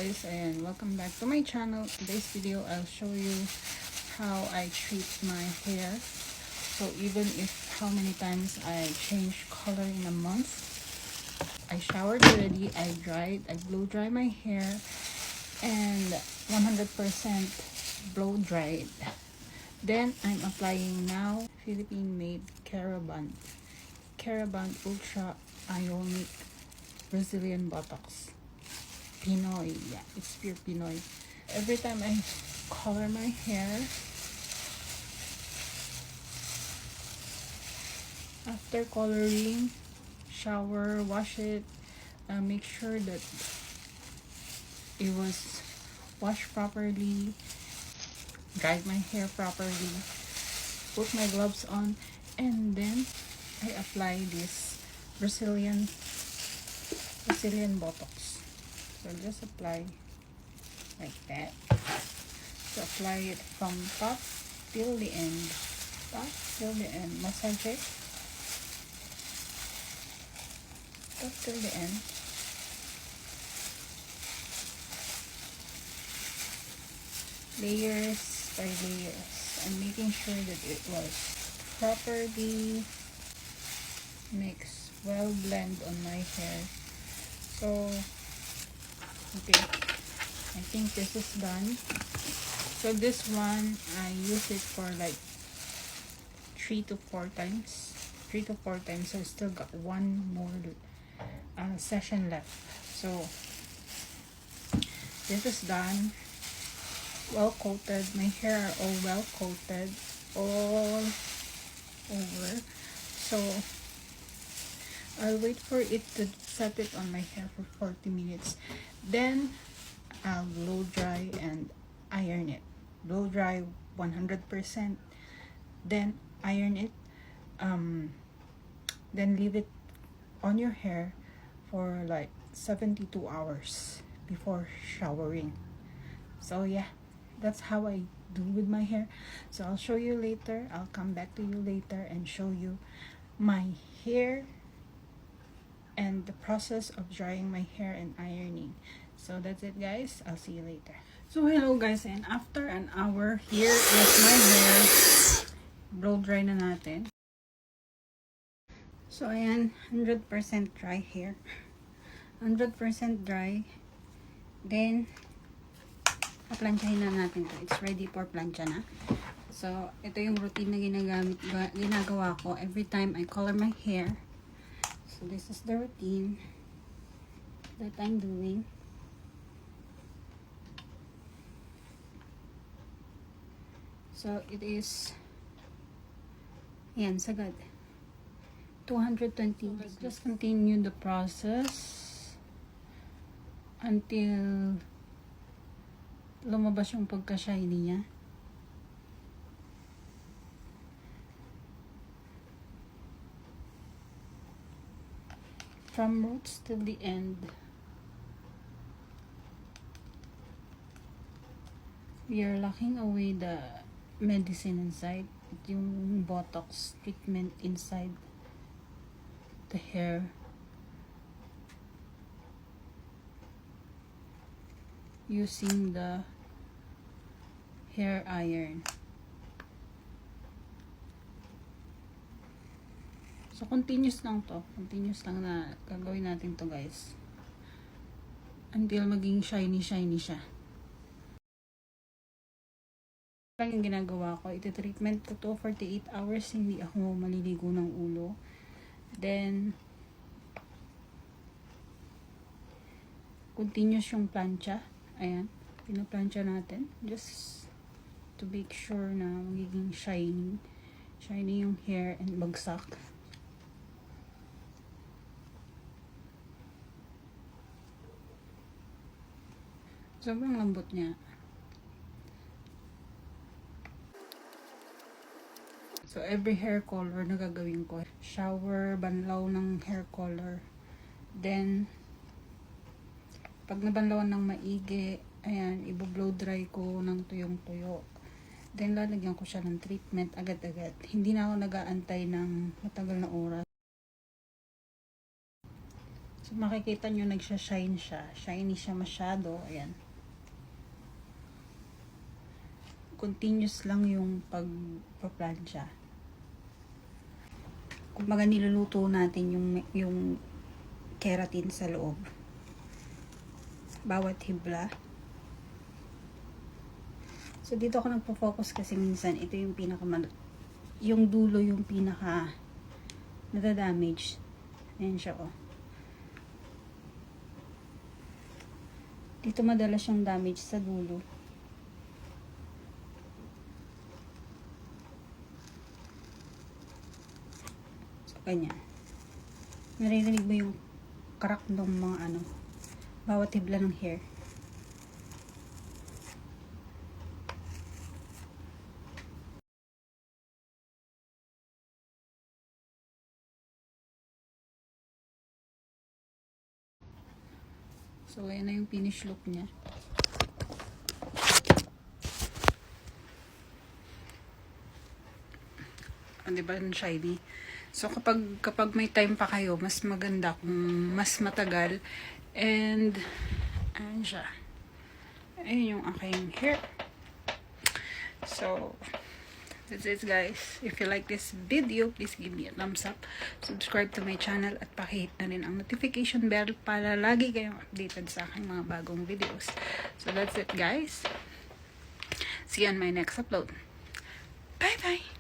guys, and welcome back to my channel. Today's video I'll show you how I treat my hair. So even if how many times I change color in a month, I showered already, I dried, I blow dry my hair, and 100% blow dried. Then I'm applying now Philippine made Caraband Ultra Ionic Brazilian Botox. Pinoy, yeah, it's pure Pinoy. Every time I color my hair, after coloring, shower, wash it, make sure that it was washed properly, dried my hair properly, put my gloves on, and then I apply this Brazilian Botox. So just apply like that. So apply it from top till the end. Top till the end. Massage it. Top till the end. Layers by layers. I'm making sure that it was properly mixed, well blend on my hair. So okay, I think this is done. So this one I use it for like 3 to 4 times. So I still got one more session left. So this is done, well coated. My hair are all well coated all over. So I'll wait for it to set it on my hair for 40 minutes. Then I'll blow dry and iron it. Blow dry 100%. Then iron it. Then leave it on your hair for like 72 hours before showering. So yeah, that's how I do with my hair. So I'll show you later. I'll come back to you later and show you my hair and the process of drying my hair and ironing. So that's it guys, I'll see you later. So hello guys, and after an hour, here is my hair. Blow dry na natin. So ayan, 100% dry hair. 100% dry. Then plansyahin na natin to. It's ready for plancha na. So ito yung routine na ginagawa ko every time I color my hair. So this is the routine that I'm doing. So it is, yan, sagad. 220. Just continue the process until lumabas yung pagka-shiny niya. From roots till the end. We are locking away the medicine inside, yung Botox treatment inside the hair. Using the hair iron. So, continuous lang to. Continuous lang na gagawin natin to guys. Until maging shiny siya. Lang yung ginagawa ko. Iti-treatment ko to 48 hours. Hindi ako maliligo ng ulo. Then, continuous yung plancha. Ayan. Pinaplansya natin. Just to make sure na magiging shiny. Shiny yung hair and bagsak. Sobrang lambot niya. So, every hair color na gagawin ko. Shower, banlaw ng hair color. Then, pag nabanlawan ng maigi, ayan, i-blow dry ko ng tuyong-tuyo. Then, lalagyan ko siya ng treatment agad-agad. Hindi na ako nag-aantay ng matagal na oras. So, makikita nyo, nagsha-shine siya. Shiny siya masyado. Ayan. Continuous lang yung pagpaplansya. Kumbaga, niluluto natin yung keratin sa loob. Bawat hibla. So, dito ako nagpo-focus kasi minsan, ito yung yung dulo yung pinaka nadadamage. Ayan siya, oh. Dito madalas yung damage sa dulo. So, ganyan. Naririnig mo yung crack ng mga bawat hibla ng hair. So, ayan na yung finish look niya. Diba yung shiny? So, kapag may time pa kayo, mas maganda kung mas matagal. And, ayan siya. Ayan yung aking hair. So, that's it guys. If you like this video, please give me a thumbs up. Subscribe to my channel at pakihit na rin ang notification bell para lagi kayong updated sa aking mga bagong videos. So, that's it guys. See you on my next upload. Bye bye!